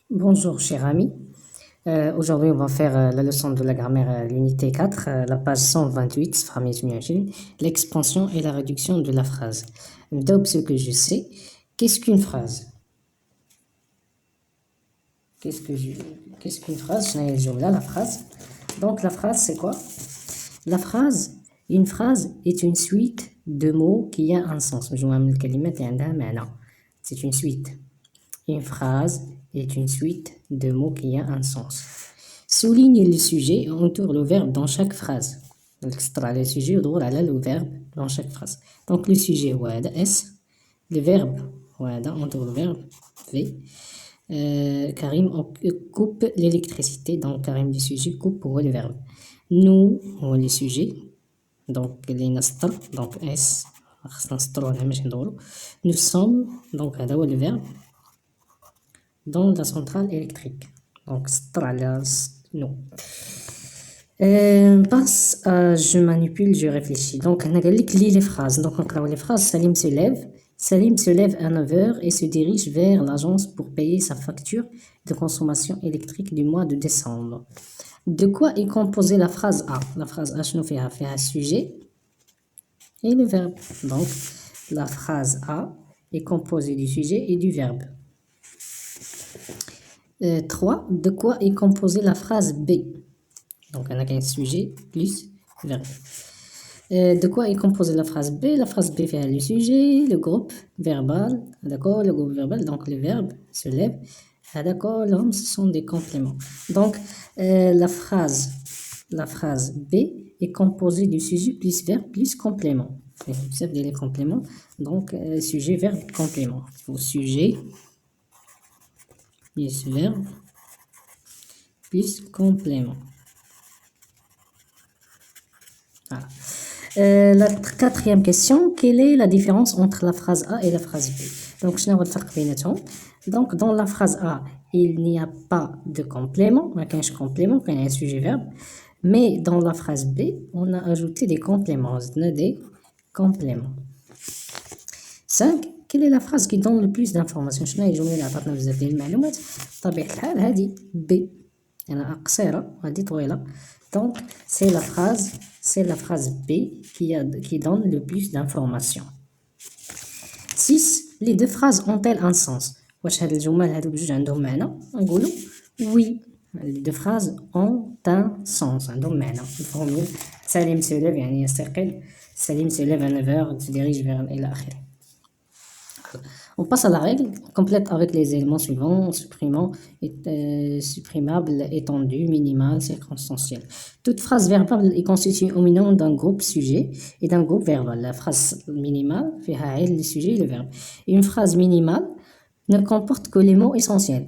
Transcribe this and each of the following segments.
Bonjour, cher ami. Aujourd'hui, on va faire la leçon de la grammaire, l'unité 4, la page 128, صفحة 128, l'expansion et la réduction de la phrase. نبداو بce que je sais. Qu'est-ce qu'une phrase? Qu'est-ce qu'une phrase? شنو هي الجملة, la phrase. Donc, la phrase, c'est quoi? La phrase, une phrase est une suite de mots qui a un sens. مجموعة من الكلمات اللي عندها معنى. C'est une suite. Une phrase est une suite de mots qui a un sens. Souligne le sujet et entoure le verbe dans chaque phrase. Donc, le sujet le verbe dans chaque phrase. Donc, le sujet, S. Le verbe, entoure le verbe, V. Karim coupe l'électricité. Donc, Karim, le sujet, coupe le verbe. Nous, le sujet. Donc, les nastar, donc S. Nous sommes, donc, le verbe dans la centrale électrique. Donc, non. Passe à je manipule, je réfléchis. Donc, on a lit les phrases. Donc, on les phrases. Salim se lève. Salim se lève à 9h et se dirige vers l'agence pour payer sa facture de consommation électrique du mois de décembre. De quoi est composée la phrase A? La phrase A, je nous fais un sujet et le verbe. Donc, la phrase A est composée du sujet et du verbe. 3. De quoi est composée la phrase B? Donc, on a un sujet plus verbe. De quoi est composée la phrase B? La phrase B fait le sujet, le groupe verbal, d'accord, le groupe verbal, donc le verbe se lève, d'accord, l'homme, ce sont des compléments. Donc, la phrase B est composée du sujet plus verbe plus complément. Vous savez les compléments, donc sujet, verbe, complément. Au sujet, plus verbe, plus complément. Voilà. La quatrième question, quelle est la différence entre la phrase A et la phrase B? Donc, donc dans la phrase A, il n'y a pas de complément, il y a un complément, il y a un sujet-verbe, mais dans la phrase B, on a ajouté des compléments. 5. Quelle est la phrase qui donne le plus d'informations? شنو هي الجملة اللي عطاتنا بزاف ديال المعلومات؟ بطبيعة الحال هذه B. أنا قصيرة وهذه طويلة. Donc, c'est la phrase B qui donne le plus d'informations. 6. Les deux phrases ont-elles un sens? واش هاد الجمل هادو بجوج عندهم معنى؟ نقولوا oui. Les deux phrases ont un sens, عندهم معنى. مفهومين؟ سليم se lève يعني يستيقظ. سليم se lève à 9h, se dirige vers إلى آخره. On passe à la règle, on complète avec les éléments suivants, supprimant, supprimable, étendu, minimal, circonstanciel. Toute phrase verbale est constituée au minimum d'un groupe sujet et d'un groupe verbal. La phrase minimale fait le sujet et le verbe. Une phrase minimale ne comporte que les mots essentiels.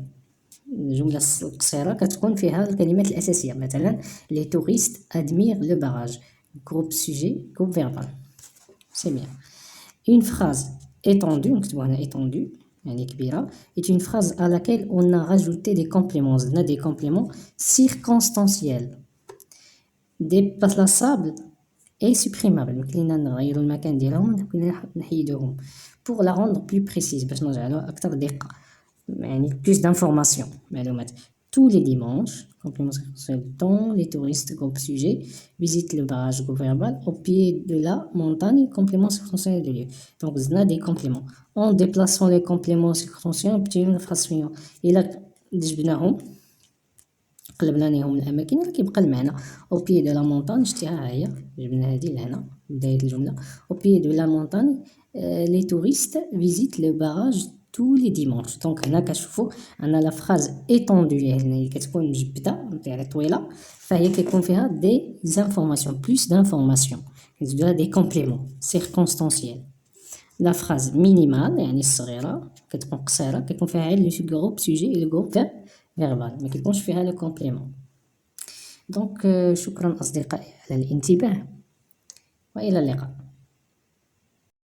الجملة القصيرة كتكون فيها الكلمات الأساسية. مثلا les touristes admirent le barrage. Groupe sujet, groupe verbal. C'est bien. Une phrase étendue, est une phrase à laquelle on a rajouté des compléments. On a des compléments circonstanciels, déplaçables et supprimables. Pour la rendre plus précise, plus d'informations. Tous les dimanches, complément circonstanciel, dont les touristes, groupe sujet, visitent le barrage, groupe verbal, au pied de la montagne, complément circonstanciel de lieu. Donc, on a des compléments. En déplaçant les compléments circonstanciels, on obtient une phrase suivante. إلا جبناهم قلبناهم الأماكن اللي كيبقى المعنى. Au pied de la montagne, شتيها هي جبنا هذه لهنا بداية الجملة. Au pied de la montagne, les touristes visitent le barrage tous les dimanches. Donc هنا كتشوفوا أن لا phrase étendue يعني كتكون مجبدة يعني طويلة فهي كيكون فيها des informations plus d'informations كتزيدوها des compléments circonstanciels. La phrase minimale يعني الصغيرة كتكون قصيرة كيكون فيها غير le groupe sujet et le groupe verbal ما كيكونش فيها le complément. Donc شكرا أصدقائي على الانتباه وإلى اللقاء.